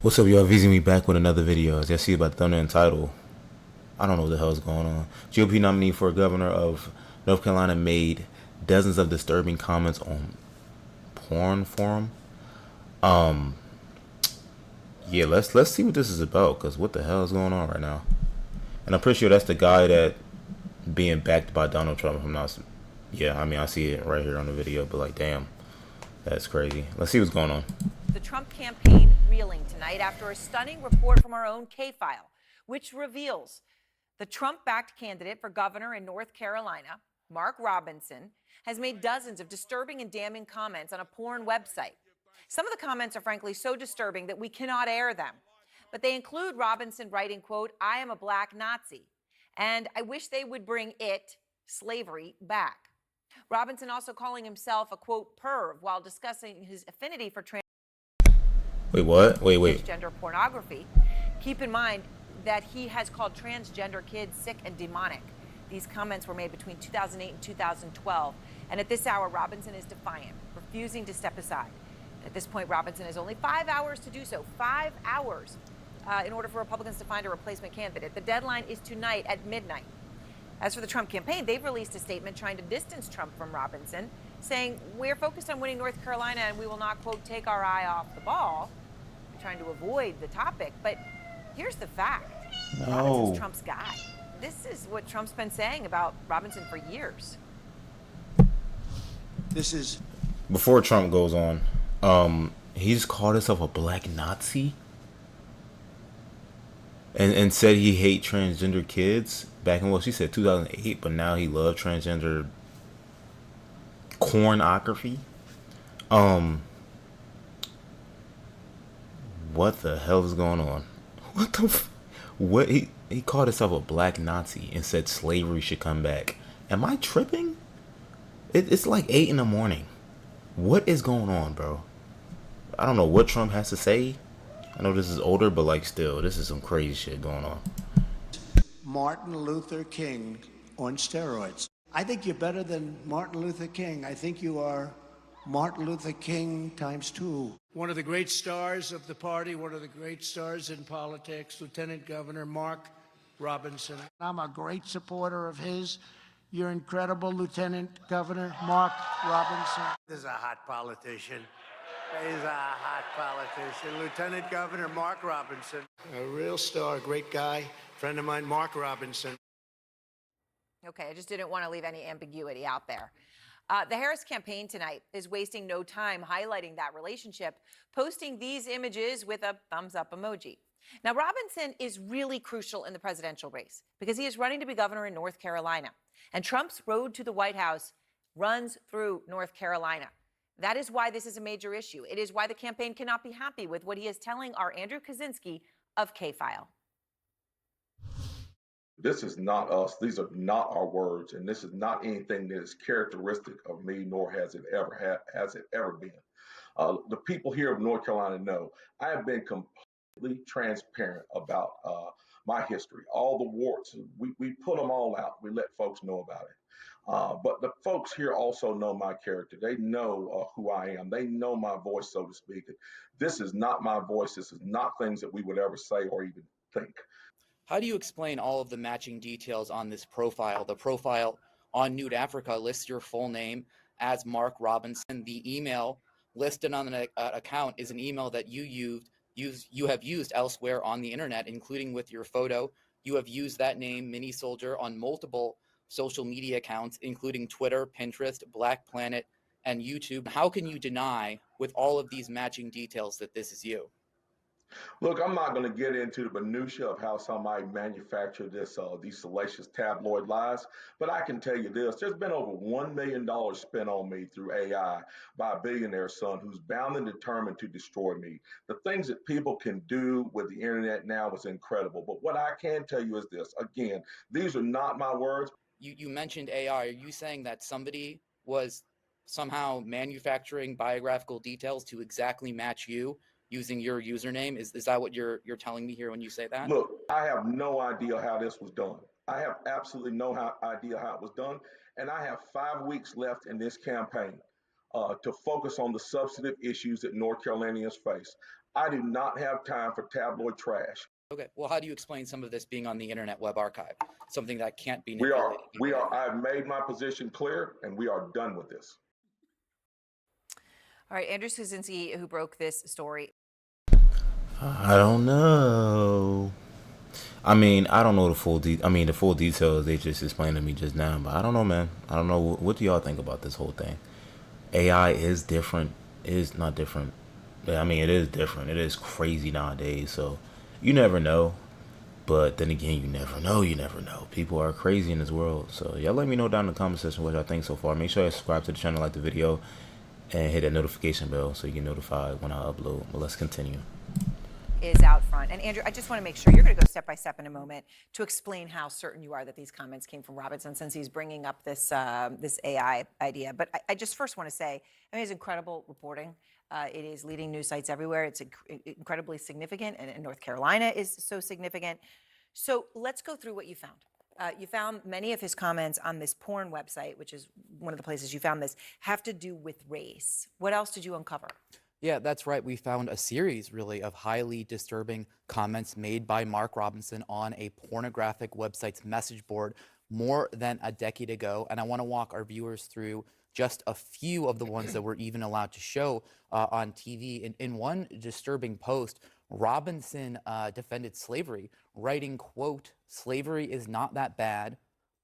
What's up, y'all? VZ me back with another video. As y'all see about the thumbnail and title, I don't know what the hell is going on. GOP nominee for governor of North Carolina made dozens of disturbing comments on porn forum. Yeah, let's see what this is about, cause what the hell is going on right now? And I'm pretty sure that's the guy that being backed by Donald Trump. If I'm not. Yeah, I mean I see it right here on the video, but like, damn, that's crazy. Let's see what's going on. The Trump campaign reeling tonight after a stunning report from our own K-File, which reveals the Trump-backed candidate for governor in North Carolina, Mark Robinson, has made dozens of disturbing and damning comments on a porn website. Some of the comments are frankly so disturbing that we cannot air them. But they include Robinson writing, quote, "I am a black Nazi, and I wish they would bring it, slavery, back." Robinson also calling himself a, quote, "perv," while discussing his affinity for Wait, what? Wait. transgender pornography. Keep in mind that he has called transgender kids sick and demonic. These comments were made between 2008 and 2012. And at this hour, Robinson is defiant, refusing to step aside. At this point, Robinson has only 5 hours to do so. 5 hours in order for Republicans to find a replacement candidate. The deadline is tonight at midnight. As for the Trump campaign, they've released a statement trying to distance Trump from Robinson, saying, "We're focused on winning North Carolina and we will not, quote, take our eye off the ball." They're trying to avoid the topic. But here's the fact. Robinson's Trump's guy. This is what Trump's been saying about Robinson for years. This is Before Trump goes on, he's called himself a black Nazi and said he hate transgender kids back in what she said 2008, but now he loved transgender cornography. Um, what the hell is going on? What the? What he called himself a black Nazi and said slavery should come back. Am I tripping? It's like 8 in the morning. What is going on, bro? I don't know what Trump has to say. I know this is older, but like still, this is some crazy shit going on. Martin Luther King on steroids. I think you're better than Martin Luther King. I think you are Martin Luther King times two. One of the great stars of the party, one of the great stars in politics, Lieutenant Governor Mark Robinson. I'm a great supporter of his. You're incredible, Lieutenant Governor Mark Robinson. This is a hot politician. He's a hot politician. Lieutenant Governor Mark Robinson. A real star, great guy, friend of mine, Mark Robinson. Okay, I just didn't want to leave any ambiguity out there. The Harris campaign tonight is wasting no time highlighting that relationship, posting these images with a thumbs up emoji. Now, Robinson is really crucial in the presidential race because he is running to be governor in North Carolina. And Trump's road to the White House runs through North Carolina. That is why this is a major issue. It is why the campaign cannot be happy with what he is telling our Andrew Kaczynski of K-File. This is not us. These are not our words, and this is not anything that is characteristic of me, nor has it ever been. The people here of North Carolina know I have been completely transparent about my history. All the warts, we put them all out. We let folks know about it. But the folks here also know my character. They know who I am. They know my voice, so to speak. This is not my voice. This is not things that we would ever say or even think. How do you explain all of the matching details on this profile? The profile on Nude Africa lists your full name as Mark Robinson. The email listed on the account is an email that you have used elsewhere on the internet, including with your photo. You have used that name, Mini Soldier, on multiple social media accounts, including Twitter, Pinterest, Black Planet, and YouTube. How can you deny, with all of these matching details, that this is you? Look, I'm not going to get into the minutia of how somebody manufactured these salacious tabloid lies, but I can tell you this: there's been over $1 million spent on me through AI by a billionaire son who's bound and determined to destroy me. The things that people can do with the internet now is incredible. But what I can tell you is this: again, these are not my words. You mentioned AI. Are you saying that somebody was somehow manufacturing biographical details to exactly match you using your username? Is that what you're telling me here when you say that? Look, I have no idea how this was done. I have absolutely no idea how it was done. And I have 5 weeks left in this campaign to focus on the substantive issues that North Carolinians face. I do not have time for tabloid trash. Okay. Well, how do you explain some of this being on the Internet Web Archive, something that can't be We are, manipulated? I've made my position clear, and we are done with this. All right, Andrew Kuczynski, who broke this story. I don't know. I mean, I don't know the full the full details they just explained to me just now, but I don't know, man. I don't know. What do y'all think about this whole thing? AI is different. It is not different. I mean, it is different. It is crazy nowadays. So you never know. But then again, you never know. You never know. People are crazy in this world. So y'all let me know down in the comment section what y'all think so far. Make sure you subscribe to the channel, like the video, and hit that notification bell so you get notified when I upload. But let's continue. Is out front. And Andrew, I just want to make sure you're going to go step by step in a moment to explain how certain you are that these comments came from Robinson, since he's bringing up this this AI idea. But I just first want to say, I mean, it's incredible reporting. It is leading news sites everywhere. It's incredibly significant, and North Carolina is so significant. So let's go through what you found. You found many of his comments on this porn website, which is one of the places you found this, have to do with race. What else did you uncover? Yeah, that's right. We found a series, really, of highly disturbing comments made by Mark Robinson on a pornographic website's message board more than a decade ago. And I want to walk our viewers through just a few of the ones that we're even allowed to show on TV. In one disturbing post, Robinson defended slavery, writing, quote, "Slavery is not that bad.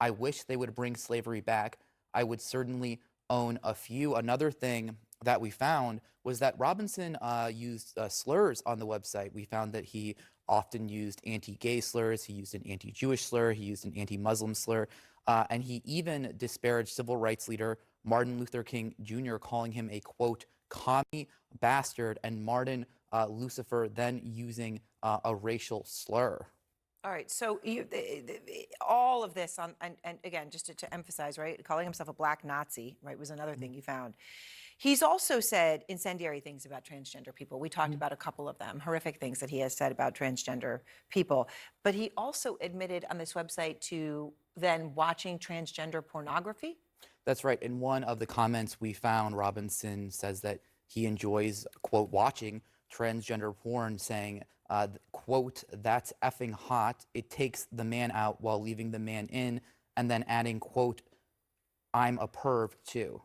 I wish they would bring slavery back. I would certainly own a few." Another thing that we found was that Robinson used slurs on the website. We found that he often used anti-gay slurs, he used an anti-Jewish slur, he used an anti-Muslim slur, and he even disparaged civil rights leader Martin Luther King Jr., calling him a, quote, "commie bastard," and Martin Lucifer then using a racial slur. All right, so all of this, and again, just to emphasize, right, calling himself a black Nazi, right, was another thing you found. He's also said incendiary things about transgender people. We talked about a couple of them, horrific things that he has said about transgender people. But he also admitted on this website to then watching transgender pornography. That's right. In one of the comments we found, Robinson says that he enjoys, quote, watching transgender porn, saying, quote, "That's effing hot. It takes the man out while leaving the man in," and then adding, quote, "I'm a perv too."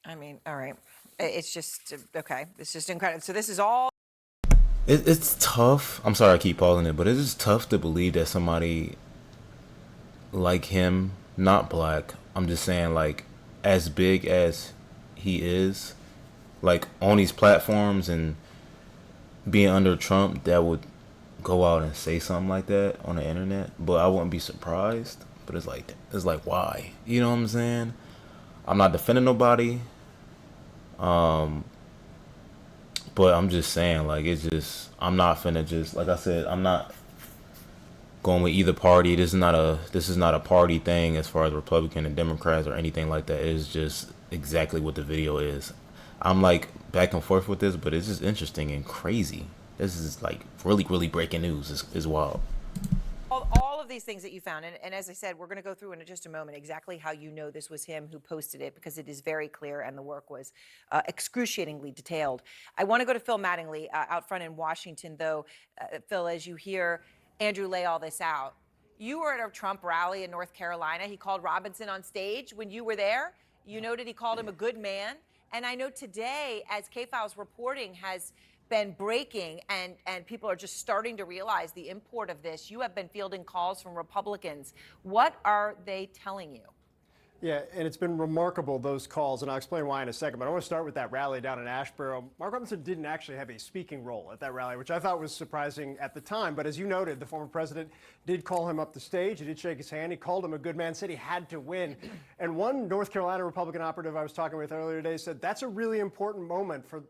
I mean, all right. It's just, okay. It's just incredible. So this is all. It's tough. I'm sorry I keep pausing it, but it is tough to believe that somebody like him, not black, I'm just saying, like, as big as he is, like, on these platforms and being under Trump, that would go out and say something like that on the internet. But I wouldn't be surprised. But it's like why? You know what I'm saying? I'm not defending nobody. But I'm just saying, like, it's just, I'm not finna just, like I said, I'm not going with either party. This is not a party thing as far as Republican and Democrats or anything like that. It is just exactly what the video is. I'm like back and forth with this, but it's just interesting and crazy. This is like really, really breaking news. Is wild. All of these things that you found, and as I said, we're going to go through in just a moment exactly how you know this was him who posted it, because it is very clear and the work was excruciatingly detailed. I want to go to Phil Mattingly out front in Washington, though. Phil, as you hear Andrew lay all this out, you were at a Trump rally in North Carolina. He called Robinson on stage when you were there. You noted he called him a good man. And I know today, as K-Files reporting has been breaking and people are just starting to realize the import of this, you have been fielding calls from Republicans. What are they telling you? Yeah, and it's been remarkable, those calls, and I'll explain why in a second. But I want to start with that rally down in Asheboro. Mark Robinson didn't actually have a speaking role at that rally, which I thought was surprising at the time. But as you noted, the former president did call him up the stage. He did shake his hand. He called him a good man, said he had to win. And one North Carolina Republican operative I was talking with earlier today said that's a really important moment for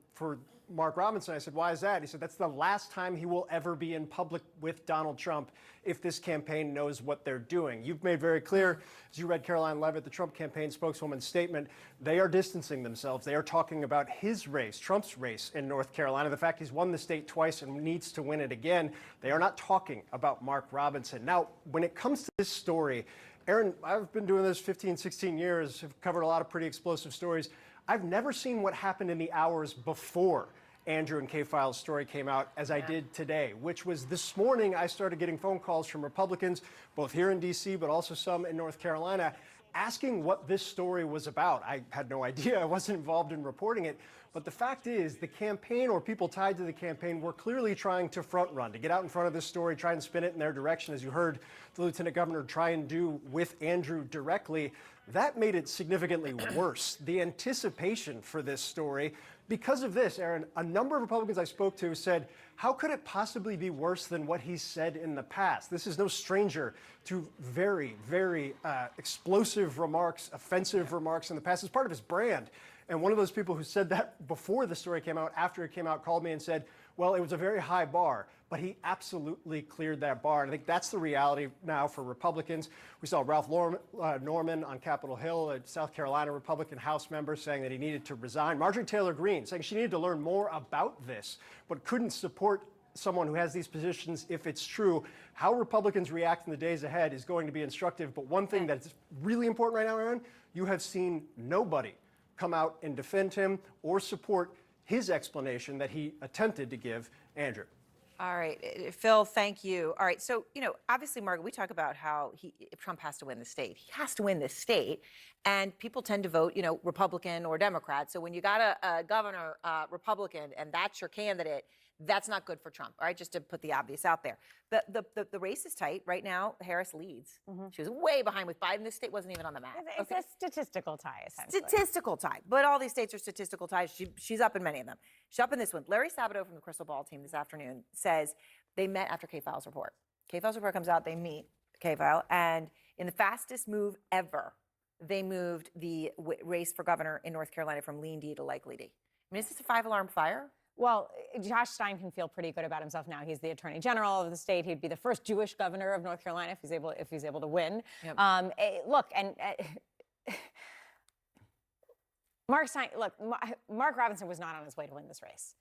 Mark Robinson. I said, why is that? He said, that's the last time he will ever be in public with Donald Trump if this campaign knows what they're doing. You've made very clear, as you read Caroline Leavitt, the Trump campaign spokeswoman's statement, they are distancing themselves. They are talking about his race, Trump's race in North Carolina, the fact he's won the state twice and needs to win it again. They are not talking about Mark Robinson. Now, when it comes to this story, Aaron, I've been doing this 15, 16 years, have covered a lot of pretty explosive stories. I've never seen what happened in the hours before Andrew and K-File's story came out as I did today, which was this morning I started getting phone calls from Republicans, both here in D.C., but also some in North Carolina, asking what this story was about. I had no idea. I wasn't involved in reporting it. But the fact is, the campaign or people tied to the campaign were clearly trying to front run, to get out in front of this story, try and spin it in their direction, as you heard the Lieutenant Governor try and do with Andrew directly. That made it significantly worse. The anticipation for this story, because of this, Aaron, a number of Republicans I spoke to said, how could it possibly be worse than what he said in the past? This is no stranger to very, very explosive remarks, offensive remarks in the past. It's part of his brand. And one of those people who said that before the story came out, after it came out, called me and said, well, it was a very high bar, but he absolutely cleared that bar. And I think that's the reality now for Republicans. We saw Ralph Norman on Capitol Hill, a South Carolina Republican House member, saying that he needed to resign. Marjorie Taylor Greene saying she needed to learn more about this, but couldn't support someone who has these positions if it's true. How Republicans react in the days ahead is going to be instructive. But one thing that's really important right now, Aaron, you have seen nobody come out and defend him or support his explanation that he attempted to give Andrew. All right, Phil, thank you. All right, so, obviously, Margaret, we talk about how Trump has to win the state. He has to win this state, and people tend to vote, Republican or Democrat. So when you got a governor Republican and that's your candidate, that's not good for Trump, all right, just to put the obvious out there. The race is tight. Right now, Harris leads. She was way behind with Biden. This state wasn't even on the map. It's a statistical tie, essentially. Statistical tie. But all these states are statistical ties. She's up in many of them. She's up in this one. Larry Sabato from the Crystal Ball team this afternoon says they met after K-File's report. K-File's report comes out, they meet K-File, and in the fastest move ever, they moved the race for governor in North Carolina from lean D to likely D. I mean, is this a 5-alarm fire? Well, Josh Stein can feel pretty good about himself now. He's the attorney general of the state. He'd be the first Jewish governor of North Carolina if he's able to win. Yep. Mark Robinson was not on his way to win this race.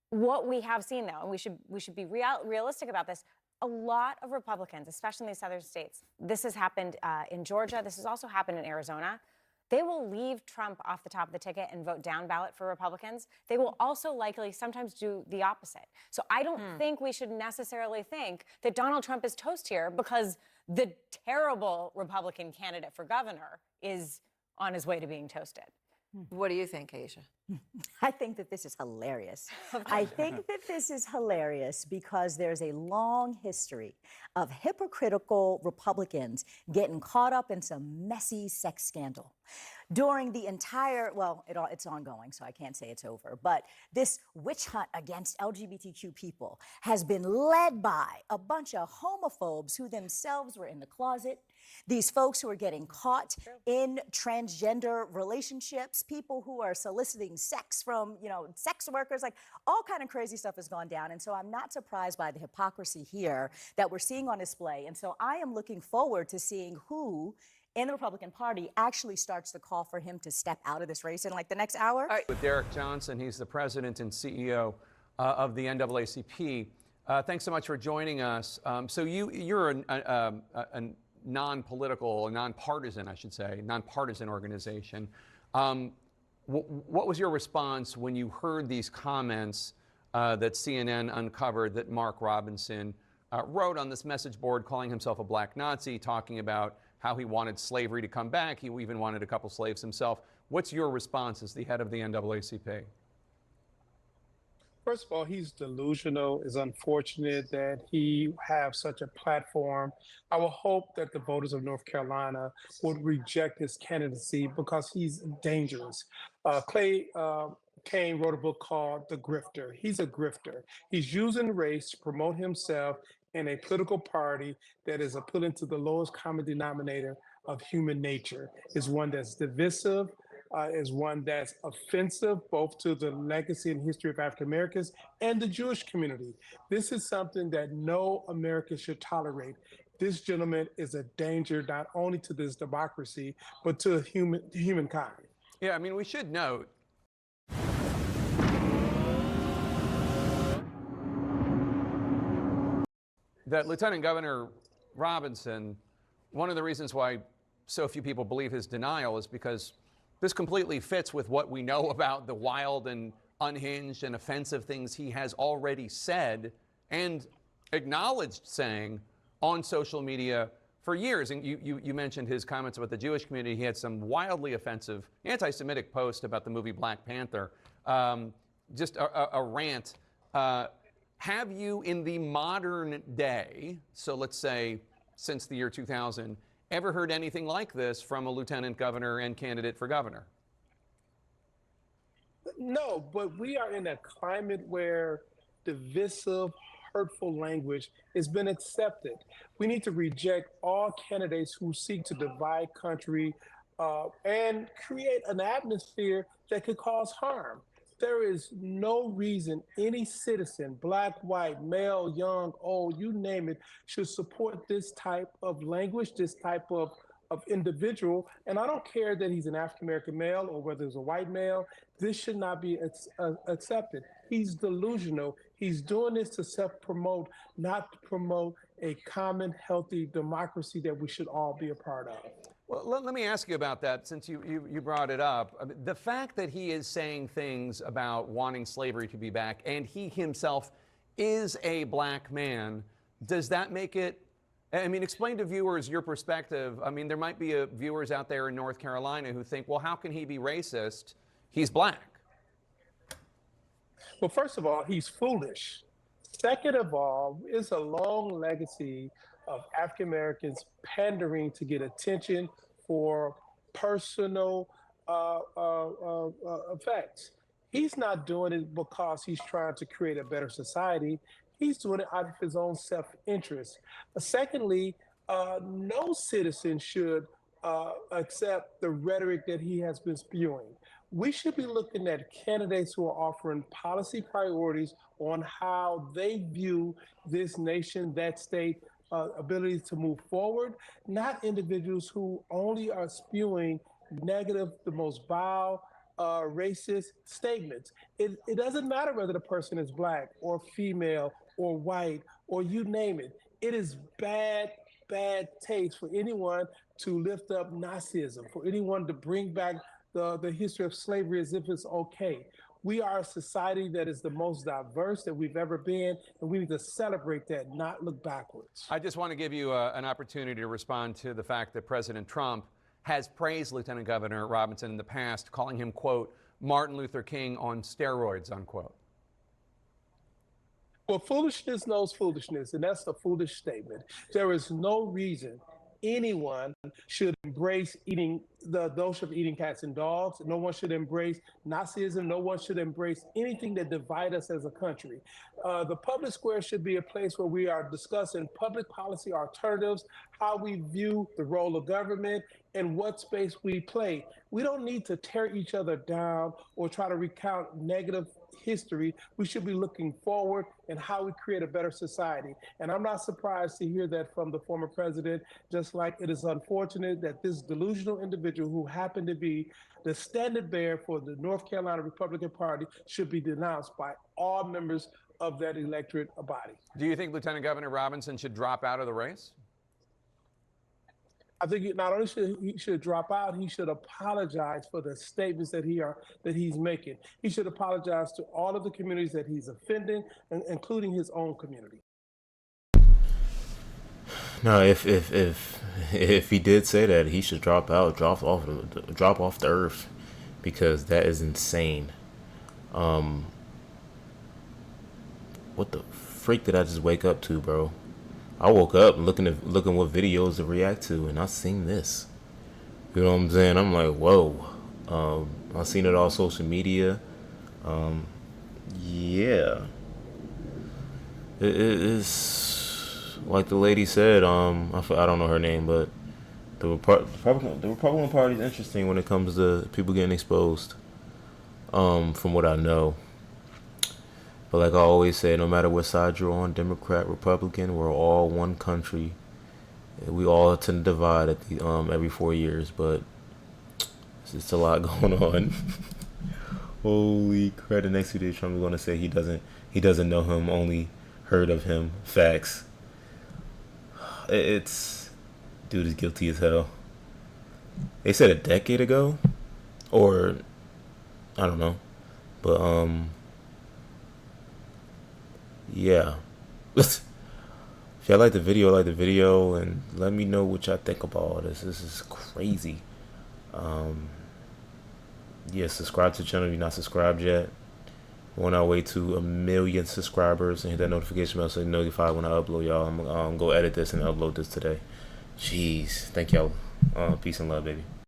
What we have seen, though, and we should be realistic about this. A lot of Republicans, especially in these southern states, this has happened in Georgia. This has also happened in Arizona. They will leave Trump off the top of the ticket and vote down ballot for Republicans. They will also likely sometimes do the opposite. So I don't think we should necessarily think that Donald Trump is toast here because the terrible Republican candidate for governor is on his way to being toasted. What do you think, Aisha? I think that this is hilarious. I think that this is hilarious because there's a long history of hypocritical Republicans getting caught up in some messy sex scandal. During the entire, it's ongoing, so I can't say it's over, but this witch hunt against LGBTQ people has been led by a bunch of homophobes who themselves were in the closet, these folks who are getting caught in transgender relationships, people who are soliciting sex from, sex workers, like all kind of crazy stuff has gone down. And so I'm not surprised by the hypocrisy here that we're seeing on display. And so I am looking forward to seeing who in the Republican Party actually starts the call for him to step out of this race in like the next hour. With Derrik Johnson, he's the president and CEO of the NAACP. Thanks so much for joining us. So you're a non-political, nonpartisan, I should say, nonpartisan organization. What was your response when you heard these comments that CNN uncovered that Mark Robinson wrote on this message board calling himself a black Nazi, talking about how he wanted slavery to come back. He even wanted a couple slaves himself. What's your response as the head of the NAACP? First of all, he's delusional. It's unfortunate that he have such a platform. I will hope that the voters of North Carolina would reject his candidacy because he's dangerous. Clay Kane wrote a book called The Grifter. He's a grifter. He's using race to promote himself in a political party that is appealing to the lowest common denominator of human nature. Is one that's divisive, is one that's offensive both to the legacy and history of African Americans and the Jewish community. This is something that no American should tolerate. This gentleman is a danger not only to this democracy, but to humankind. Yeah, I mean, we should note that Lieutenant Governor Robinson, one of the reasons why so few people believe his denial is because this completely fits with what we know about the wild and unhinged and offensive things he has already said and acknowledged saying on social media for years. And you mentioned his comments about the Jewish community. He had some wildly offensive anti-Semitic post about the movie Black Panther. Just a rant. Have you, in the modern day, so let's say since the year 2000, ever heard anything like this from a lieutenant governor and candidate for governor? No, but we are in a climate where divisive, hurtful language has been accepted. We need to reject all candidates who seek to divide country and create an atmosphere that could cause harm. There is no reason any citizen, black, white, male, young, old, you name it, should support this type of language, this type of individual. And I don't care that he's an African American male or whether he's a white male. This should not be accepted. He's delusional. He's doing this to self-promote, not to promote a common, healthy democracy that we should all be a part of. Well, let me ask you about that since you brought it up. I mean, the fact that he is saying things about wanting slavery to be back and he himself is a black man, does that make it, I mean, explain to viewers your perspective. I mean, there might be viewers out there in North Carolina who think, well, how can he be racist? He's black. Well, first of all, he's foolish. Second of all, it's a long legacy of African Americans pandering to get attention for personal effects. He's not doing it because he's trying to create a better society. He's doing it out of his own self-interest. Secondly, no citizen should accept the rhetoric that he has been spewing. We should be looking at candidates who are offering policy priorities on how they view this nation, that state, ability to move forward, not individuals who only are spewing negative, the most vile, racist statements. It doesn't matter whether the person is black or female or white or you name it. It is bad taste for anyone to lift up Nazism, for anyone to bring back the history of slavery as if it's okay. We are a society that is the most diverse that we've ever been, and we need to celebrate that, not look backwards. I just want to give you an opportunity to respond to the fact that President Trump has praised Lieutenant Governor Robinson in the past, calling him, quote, Martin Luther King on steroids, unquote. Well, foolishness knows foolishness, and that's a foolish statement. There is no reason anyone should embrace eating the notion of eating cats and dogs. No one should embrace Nazism. No one should embrace anything that divides us as a country. The public square should be a place where we are discussing public policy alternatives, how we view the role of government, and what space we play. We don't need to tear each other down or try to recount negative history. We should be looking forward and how we create a better society. And I'm not surprised to hear that from the former president, just like it is unfortunate that this delusional individual who happened to be the standard bearer for the North Carolina Republican Party should be denounced by all members of that electorate body. Do you think Lieutenant Governor Robinson should drop out of the race? I think not only should he drop out, he should apologize for the statements that he's making. He should apologize to all of the communities that he's offending, including his own community. No, if he did say that, he should drop out, drop off the earth, because that is insane. What the freak did I just wake up to, bro? I woke up looking what videos to react to, and I seen this. You know what I'm saying? I'm like, whoa. I seen it all social media. Yeah. It is like the lady said. I don't know her name, but the Republican Party is interesting when it comes to people getting exposed. From what I know. But like I always say, no matter what side you're on, Democrat, Republican, we're all one country. We all tend to divide at the every 4 years, but it's just a lot going on. Holy crap! The next 2 days, Trump is going to say he doesn't know him, only heard of him. Facts. It's dude is guilty as hell. They said a decade ago, or I don't know. But yeah. If y'all like the video, and let me know what y'all think about all this. This is crazy. Yeah, subscribe to the channel if you're not subscribed yet. We're on our way to 1 million subscribers, and hit that notification bell so you're notified when I upload, y'all. I'm gonna go edit this and upload this today. Jeez, thank y'all. Peace and love, baby.